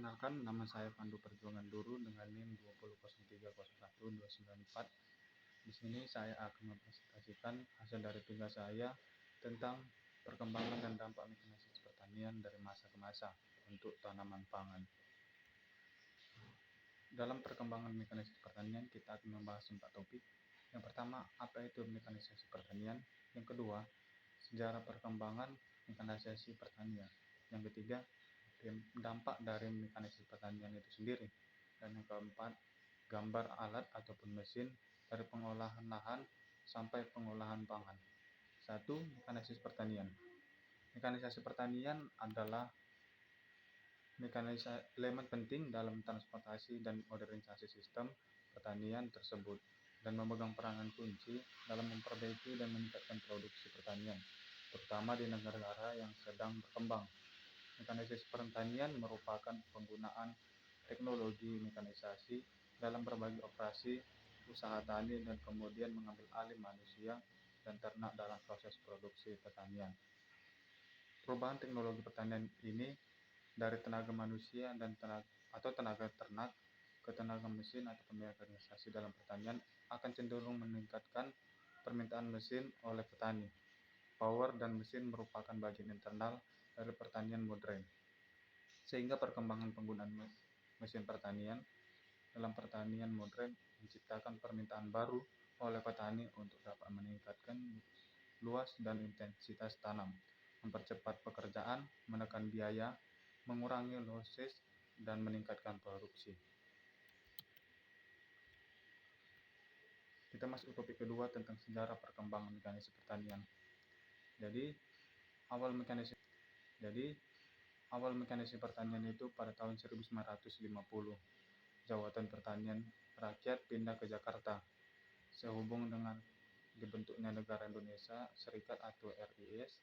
Perkenalkan, nama saya Pandu Perjuangan Duru dengan NIM 200301294. Di sini saya akan mempresentasikan hasil dari tugas saya tentang perkembangan dan dampak mekanisasi pertanian dari masa ke masa untuk tanaman pangan. Dalam perkembangan mekanisasi pertanian, kita akan membahas 4 topik. Yang pertama, apa itu mekanisasi pertanian? Yang kedua, sejarah perkembangan mekanisasi pertanian. Yang ketiga, dampak dari mekanisasi pertanian itu sendiri. Dan yang keempat, gambar alat ataupun mesin dari pengolahan lahan sampai pengolahan pangan. 1. Mekanisasi pertanian. Mekanisasi pertanian adalah elemen penting dalam transportasi dan modernisasi sistem pertanian tersebut dan memegang peranan kunci dalam memperbaiki dan meningkatkan produksi pertanian, terutama di negara-negara yang sedang berkembang. Mekanisasi pertanian merupakan penggunaan teknologi mekanisasi dalam berbagai operasi usaha tani dan kemudian mengambil alih manusia dan ternak dalam proses produksi pertanian. Perubahan teknologi pertanian ini dari tenaga manusia dan tenaga ternak ke tenaga mesin atau mekanisasi dalam pertanian akan cenderung meningkatkan permintaan mesin oleh petani. Power dan mesin merupakan bagian internal dari pertanian modern, sehingga perkembangan penggunaan mesin pertanian dalam pertanian modern menciptakan permintaan baru oleh petani untuk dapat meningkatkan luas dan intensitas tanam, mempercepat pekerjaan, menekan biaya, mengurangi losses, dan meningkatkan produksi. Kita masuk ke topik kedua tentang sejarah perkembangan mekanisasi pertanian. Jadi, awal mekanisasi pertanian itu pada tahun 1950. Jabatan Pertanian Rakyat pindah ke Jakarta. Sehubung dengan dibentuknya negara Indonesia Serikat atau RIS,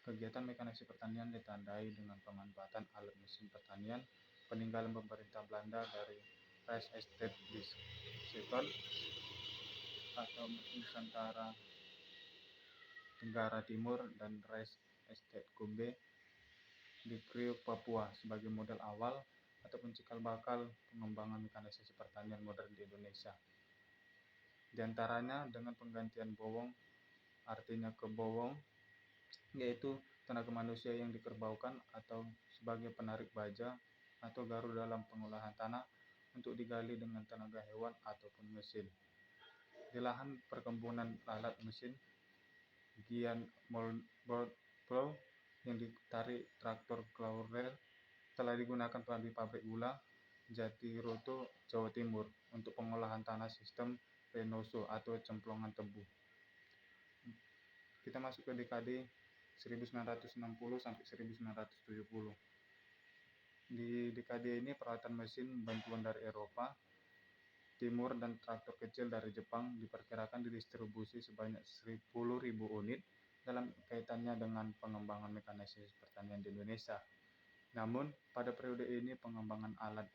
kegiatan mekanisasi pertanian ditandai dengan pemanfaatan alat mesin pertanian peninggalan pemerintah Belanda dari Rice Estate di Seaton atau Nusantara Tenggara Timur dan Rice Estate Gombe di Kriuk, Papua sebagai model awal ataupun cikal bakal pengembangan mekanisasi pertanian modern di Indonesia. Di antaranya dengan penggantian bowong, artinya kebowong, yaitu tenaga manusia yang dikerbaukan atau sebagai penarik baja atau garu dalam pengolahan tanah untuk digali dengan tenaga hewan ataupun mesin. Di lahan perkebunan alat mesin Gian Moldboard Plow yang ditarik traktor Claurel telah digunakan di pabrik gula Jatiroto, Jawa Timur untuk pengolahan tanah sistem Renoso atau cemplongan tebu. Kita masuk ke dekade 1960 sampai 1970. Di dekade ini peralatan mesin bantuan dari Eropa Timur dan traktor kecil dari Jepang diperkirakan didistribusi sebanyak 10.000 unit dalam kaitannya dengan pengembangan mekanisasi pertanian di Indonesia. Namun, pada periode ini pengembangan alat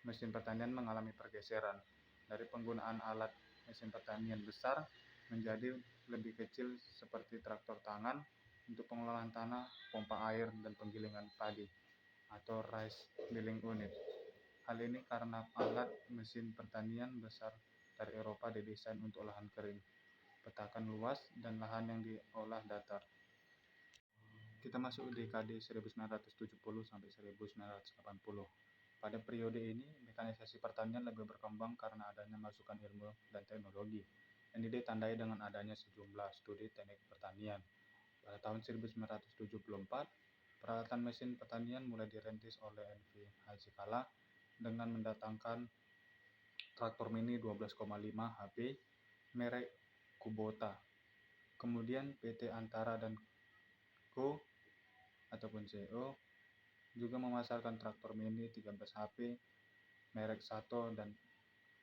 mesin pertanian mengalami pergeseran dari penggunaan alat mesin pertanian besar menjadi lebih kecil seperti traktor tangan untuk pengolahan tanah, pompa air, dan penggilingan padi atau rice milling unit. Hal ini karena alat mesin pertanian besar dari Eropa didesain untuk lahan kering, petakan luas, dan lahan yang diolah datar. Kita masuk di dekade 1970 sampai 1980. Pada periode ini, mekanisasi pertanian lebih berkembang karena adanya masukan ilmu dan teknologi. Ini ditandai dengan adanya sejumlah studi teknik pertanian. Pada tahun 1974, peralatan mesin pertanian mulai dirintis oleh NV Hasikala dengan mendatangkan traktor mini 12,5 HP merek Kubota. Kemudian PT Antara dan Co. ataupun CO juga memasarkan traktor mini 13 HP merek Sato dan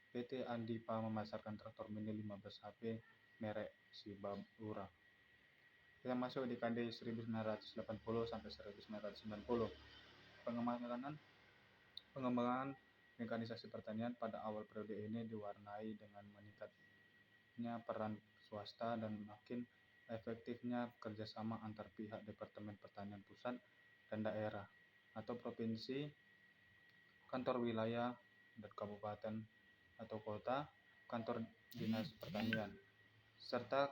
PT Andipa memasarkan traktor mini 15 HP merek Shibabura. Kita masuk di dekade 1980 sampai 1990. Pengembangan mekanisasi pertanian pada awal periode ini diwarnai dengan meningkatnya peran swasta dan makin efektifnya kerjasama antar pihak Departemen Pertanian Pusat dan daerah. atau provinsi, kantor wilayah dan kabupaten atau kota, kantor dinas pertanian, serta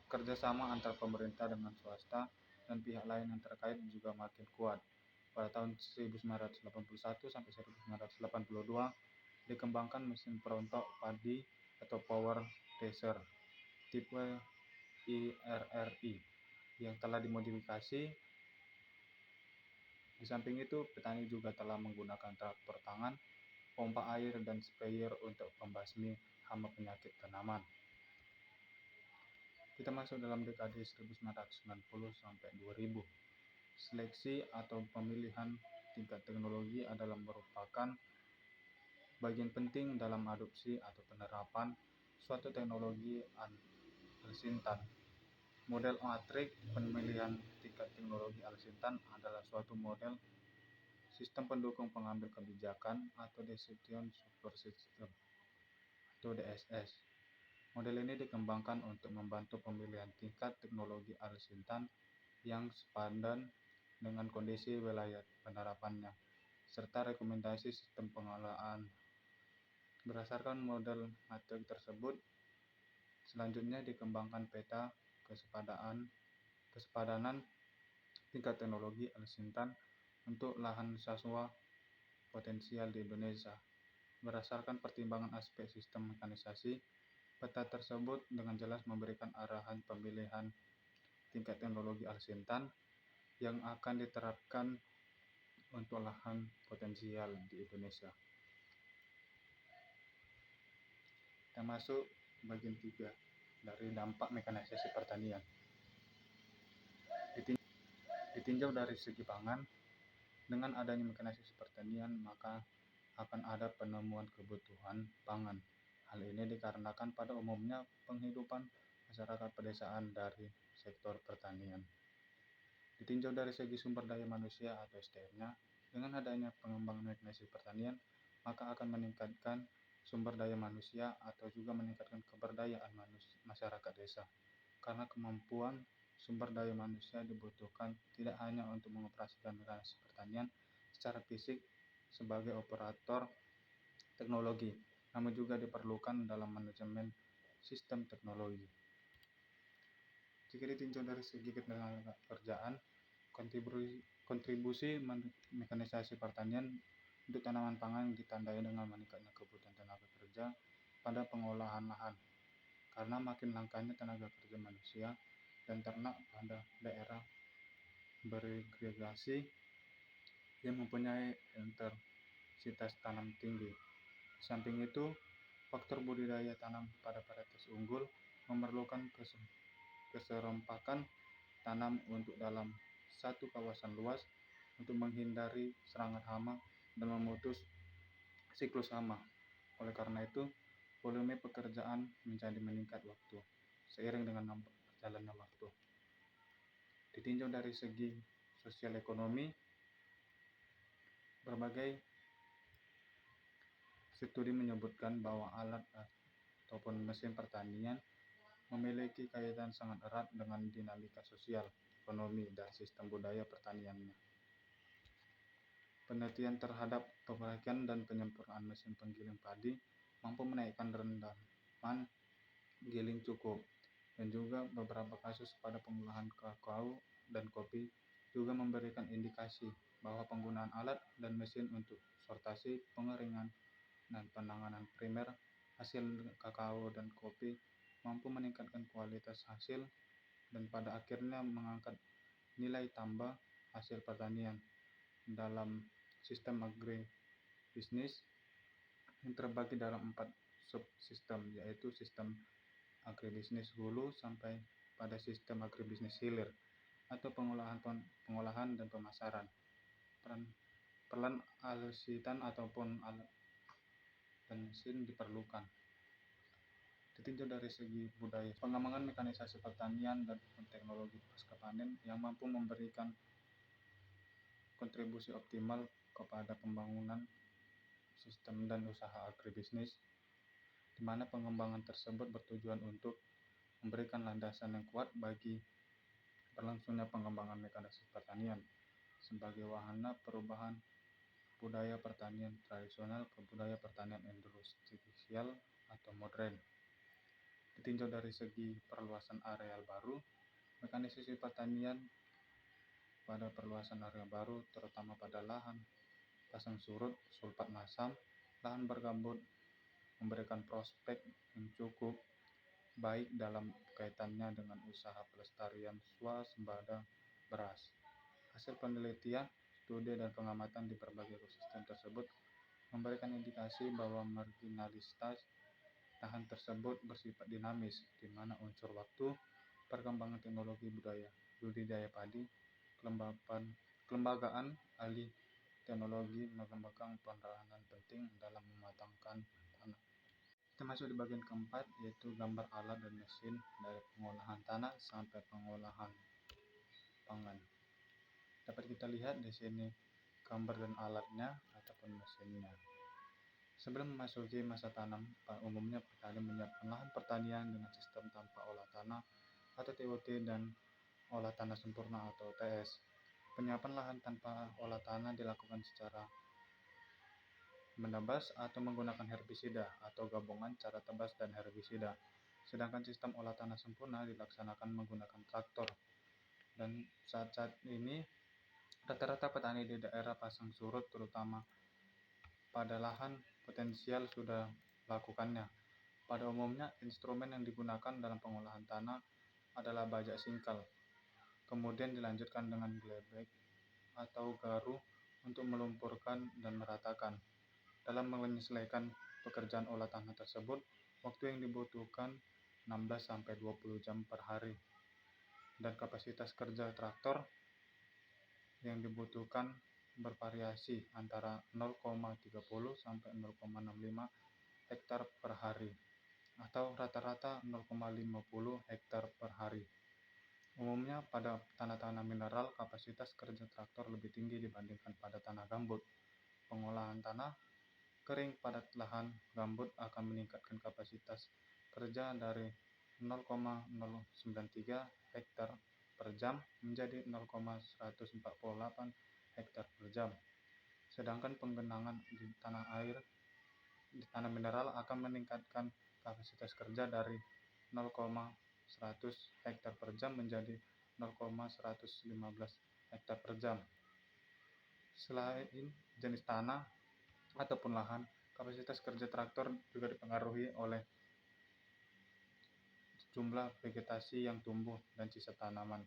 kerjasama antar pemerintah dengan swasta dan pihak lain yang terkait juga makin kuat. Pada tahun 1981 sampai 1982 dikembangkan mesin perontok padi atau power thresher tipe IRRI yang telah dimodifikasi. Di samping itu, petani juga telah menggunakan traktor tangan, pompa air, dan sprayer untuk membasmi hama penyakit tanaman. Kita masuk dalam dekade 1990 sampai 2000. Seleksi atau pemilihan tingkat teknologi adalah merupakan bagian penting dalam adopsi atau penerapan suatu teknologi alsintan. Model matrik pemilihan tingkat teknologi alsintan adalah suatu model sistem pendukung pengambil kebijakan atau Decision Support System atau DSS. Model ini dikembangkan untuk membantu pemilihan tingkat teknologi alsintan yang sepadan dengan kondisi wilayah penerapannya, serta rekomendasi sistem pengelolaan. Berdasarkan model matrik tersebut, selanjutnya dikembangkan peta kesepadanan tingkat teknologi alsintan untuk lahan saswa potensial di Indonesia. Berdasarkan pertimbangan aspek sistem mekanisasi, peta tersebut dengan jelas memberikan arahan pemilihan tingkat teknologi alsintan yang akan diterapkan untuk lahan potensial di Indonesia. Kita masuk bagian 3 dari dampak mekanisasi pertanian. Ditinjau dari segi pangan, dengan adanya mekanisasi pertanian maka akan ada penemuan kebutuhan pangan. Hal ini dikarenakan pada umumnya penghidupan masyarakat pedesaan dari sektor pertanian. Ditinjau dari segi sumber daya manusia atau SDM-nya, dengan adanya pengembangan mekanisasi pertanian maka akan meningkatkan sumber daya manusia atau juga meningkatkan keberdayaan masyarakat desa, karena kemampuan sumber daya manusia dibutuhkan tidak hanya untuk mengoperasikan mekanisasi pertanian secara fisik sebagai operator teknologi, namun juga diperlukan dalam manajemen sistem teknologi. Jika ditinjau dari segi ketenaga kerjaan, kontribusi mekanisasi pertanian untuk tanaman pangan ditandai dengan meningkatnya kebutuhan tenaga kerja pada pengolahan lahan, karena makin langkanya tenaga kerja manusia dan ternak pada daerah beragregasi yang mempunyai intensitas tanam tinggi. Di samping itu, faktor budidaya tanam pada varietas unggul memerlukan keserempakan tanam untuk dalam satu kawasan luas untuk menghindari serangan hama dan memutus siklus hama. Oleh karena itu, volume pekerjaan menjadi meningkat waktu seiring dengan berjalannya waktu. Ditinjau dari segi sosial ekonomi, berbagai studi menyebutkan bahwa alat ataupun mesin pertanian memiliki kaitan sangat erat dengan dinamika sosial, ekonomi, dan sistem budaya pertaniannya. Penelitian terhadap pemakaian dan penyempurnaan mesin penggiling padi mampu menaikkan rendaman giling cukup, dan juga beberapa kasus pada pengolahan kakao dan kopi juga memberikan indikasi bahwa penggunaan alat dan mesin untuk sortasi, pengeringan, dan penanganan primer hasil kakao dan kopi mampu meningkatkan kualitas hasil dan pada akhirnya mengangkat nilai tambah hasil pertanian dalam sistem agribisnis yang terbagi dalam 4 subsistem, yaitu sistem agribisnis hulu sampai pada sistem agribisnis hilir atau pengolahan dan pemasaran. Peran alsintan ataupun alat dan mesin diperlukan. Ditinjau dari segi budaya, pengembangan mekanisasi pertanian dan teknologi pasca panen yang mampu memberikan kontribusi optimal kepada pembangunan sistem dan usaha agribisnis, di mana pengembangan tersebut bertujuan untuk memberikan landasan yang kuat bagi berlangsungnya pengembangan mekanisasi pertanian, sebagai wahana perubahan budaya pertanian tradisional ke budaya pertanian industrial atau modern. Ditinjau dari segi perluasan areal baru, mekanisasi pertanian pada perluasan area baru, terutama pada lahan pasang surut, sulfat masam, lahan bergambut, memberikan prospek yang cukup baik dalam kaitannya dengan usaha pelestarian swasembada beras. Hasil penelitian, studi, dan pengamatan di berbagai ekosistem tersebut memberikan indikasi bahwa marginalitas lahan tersebut bersifat dinamis, di mana unsur waktu, perkembangan teknologi budidaya padi, kelembagaan ahli teknologi memegang peranan penting dalam mematangkan tanah. Kita masuk di bagian keempat, yaitu gambar alat dan mesin dari pengolahan tanah sampai pengolahan pangan. Dapat kita lihat di sini gambar dan alatnya ataupun mesinnya. Sebelum memasuki masa tanam, umumnya petani menyiapkan lahan pertanian dengan sistem tanpa olah tanah atau TOT dan olah tanah sempurna atau OTS. Penyiapan lahan tanpa olah tanah dilakukan secara menebas atau menggunakan herbisida atau gabungan cara tebas dan herbisida. Sedangkan sistem olah tanah sempurna dilaksanakan menggunakan traktor. Dan saat ini rata-rata petani di daerah pasang surut terutama pada lahan potensial sudah melakukannya. Pada umumnya instrumen yang digunakan dalam pengolahan tanah adalah bajak singkal. Kemudian dilanjutkan dengan glebek atau garu untuk melumpurkan dan meratakan. Dalam menyelesaikan pekerjaan olah tanah tersebut, waktu yang dibutuhkan 16-20 jam per hari. Dan kapasitas kerja traktor yang dibutuhkan bervariasi antara 0,30 sampai 0,65 hektar per hari atau rata-rata 0,50 hektar per hari. Umumnya pada tanah-tanah mineral, kapasitas kerja traktor lebih tinggi dibandingkan pada tanah gambut. Pengolahan tanah kering pada lahan gambut akan meningkatkan kapasitas kerja dari 0,093 hektar per jam menjadi 0,148 hektar per jam. Sedangkan penggenangan di tanah mineral akan meningkatkan kapasitas kerja dari 0,100 hektar per jam menjadi 0,115 hektar per jam. Selain jenis tanah ataupun lahan, kapasitas kerja traktor juga dipengaruhi oleh jumlah vegetasi yang tumbuh dan sisa tanaman.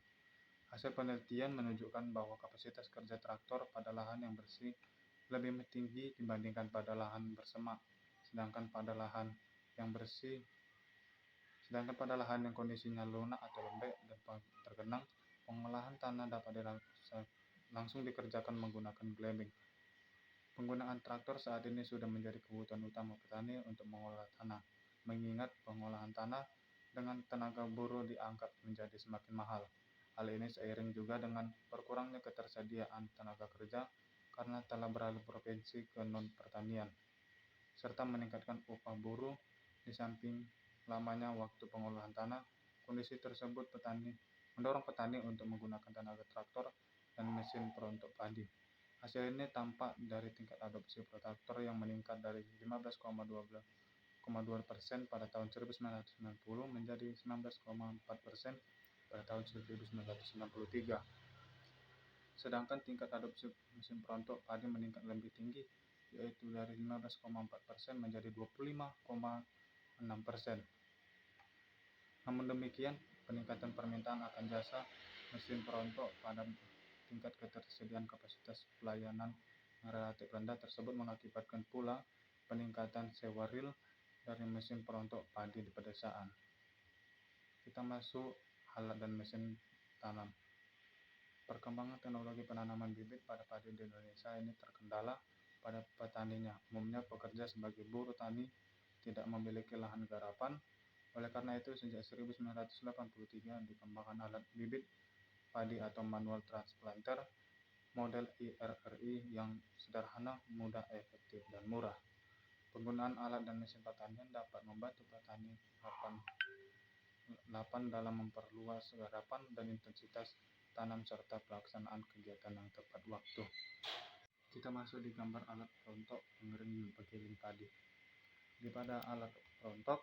Hasil penelitian menunjukkan bahwa kapasitas kerja traktor pada lahan yang bersih lebih tinggi dibandingkan pada lahan bersemak. Sedangkan pada lahan yang kondisinya lunak atau lembek dan tergenang, pengolahan tanah dapat langsung dikerjakan menggunakan glebing. Penggunaan traktor saat ini sudah menjadi kebutuhan utama petani untuk mengolah tanah, mengingat pengolahan tanah dengan tenaga buruh dianggap menjadi semakin mahal. Hal ini seiring juga dengan berkurangnya ketersediaan tenaga kerja karena telah beralih profesi ke non-pertanian, serta meningkatkan upah buruh. Di samping lamanya waktu pengolahan tanah, kondisi tersebut mendorong petani untuk menggunakan tenaga traktor dan mesin perontok padi. Hasil ini tampak dari tingkat adopsi traktor yang meningkat dari 15,2% pada tahun 1990 menjadi 19,4% pada tahun 1993. Sedangkan tingkat adopsi mesin perontok padi meningkat lebih tinggi, yaitu dari 15,4% menjadi 25,6%. Namun demikian, peningkatan permintaan akan jasa mesin perontok pada tingkat ketersediaan kapasitas pelayanan yang relatif rendah tersebut mengakibatkan pula peningkatan sewa real dari mesin perontok padi di pedesaan. Kita masuk alat dan mesin tanam. Perkembangan teknologi penanaman bibit pada padi di Indonesia ini terkendala pada petaninya. Umumnya pekerja sebagai buruh tani tidak memiliki lahan garapan. Oleh karena itu, sejak 1983 dikembangkan alat bibit padi atau manual transplanter model IRRI yang sederhana, mudah, efektif, dan murah. Penggunaan alat dan mesin pertanian dapat membantu petani lapan dalam memperluas garapan dan intensitas tanam serta pelaksanaan kegiatan yang tepat waktu. Kita masuk di gambar alat rontok pengering dan penggiling padi. Pada alat rontok,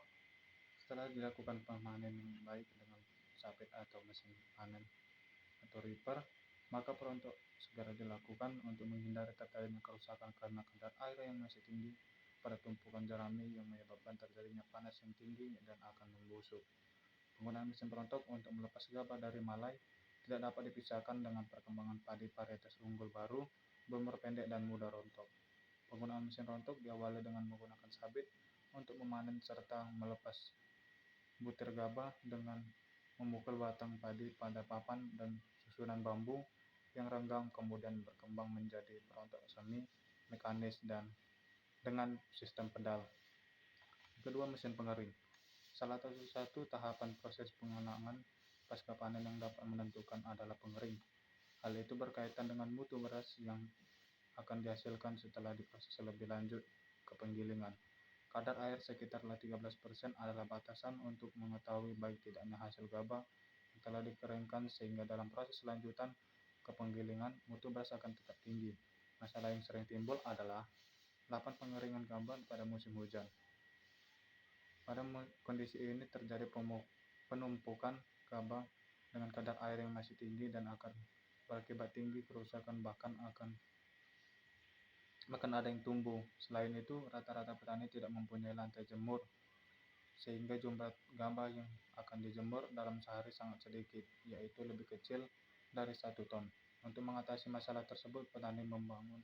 setelah dilakukan pemanen yang baik dengan sabit atau mesin panen atau reaper, maka perontok segera dilakukan untuk menghindari terjadinya kerusakan karena kadar air yang masih tinggi pada tumpukan jerami yang menyebabkan terjadinya panas yang tinggi dan akan membusuk. Penggunaan mesin perontok untuk melepas gabah dari malai tidak dapat dipisahkan dengan perkembangan padi varietas unggul baru, berumur pendek dan mudah rontok. Penggunaan mesin rontok diawali dengan menggunakan sabit untuk memanen serta melepas butir gabah dengan memukul batang padi pada papan dan susunan bambu yang renggang, kemudian berkembang menjadi perontok semi mekanis dan dengan sistem pedal. Kedua, mesin pengering. Salah satu tahapan proses pengenalan pasca panen yang dapat menentukan adalah pengering. Hal itu berkaitan dengan mutu beras yang akan dihasilkan setelah diproses lebih lanjut ke penggilingan. Kadar air sekitar 13% adalah batasan untuk mengetahui baik tidaknya hasil gabah yang telah dikeringkan, sehingga dalam proses lanjutan ke penggilingan, mutu beras akan tetap tinggi. Masalah yang sering timbul adalah lapan pengeringan gabah pada musim hujan. Pada kondisi ini terjadi penumpukan gabah dengan kadar air yang masih tinggi dan akan berakibat tinggi kerusakan, bahkan ada yang tumbuh. Selain itu, rata-rata petani tidak mempunyai lantai jemur, sehingga jumlah gabah yang akan dijemur dalam sehari sangat sedikit, yaitu lebih kecil dari 1 ton. Untuk mengatasi masalah tersebut, petani membangun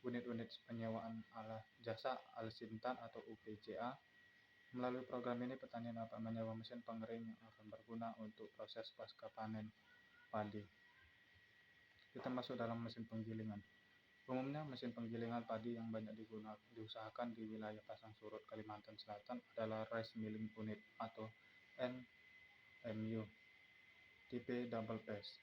unit-unit penyewaan jasa Al-Sintan atau UPJA. Melalui program ini, petani dapat menyewa mesin pengering yang akan berguna untuk proses pasca panen padi. Kita masuk dalam mesin penggilingan. Umumnya, mesin penggilingan padi yang banyak diusahakan di wilayah Pasang Surut, Kalimantan Selatan adalah Rice Milling Unit atau NMU, tipe double phase,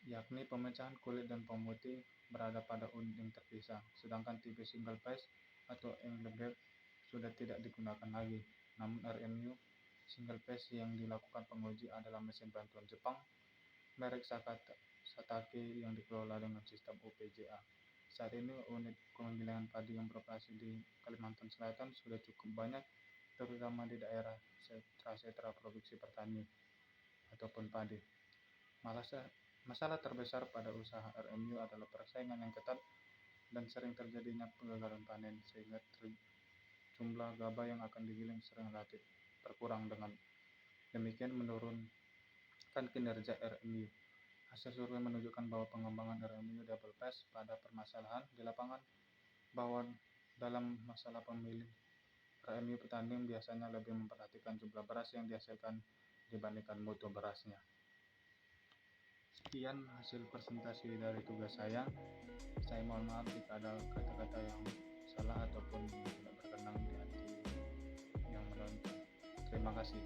yakni pemecahan kulit dan pemutih berada pada unit yang terpisah, sedangkan tipe single phase atau Engelberg sudah tidak digunakan lagi. Namun RMU single phase yang dilakukan penguji adalah mesin bantuan Jepang merek Satake yang dikelola dengan sistem UPJA. Saat ini unit penggilingan padi yang beroperasi di Kalimantan Selatan sudah cukup banyak, terutama di daerah sentra produksi pertanian ataupun padi. Masalah terbesar pada usaha RMU adalah persaingan yang ketat dan sering terjadinya kegagalan panen, sehingga jumlah gabah yang akan digiling sering relatif berkurang, dengan demikian menurunkan kinerja RMU. Hasil survei menunjukkan bahwa pengembangan RMU double phase pada permasalahan di lapangan bahwa dalam masalah pemilih RMU, petani biasanya lebih memperhatikan jumlah beras yang dihasilkan dibandingkan mutu berasnya. Sekian hasil presentasi dari tugas saya. Saya mohon maaf jika ada kata-kata yang salah ataupun tidak berkenan di hati yang menonton. Terima kasih.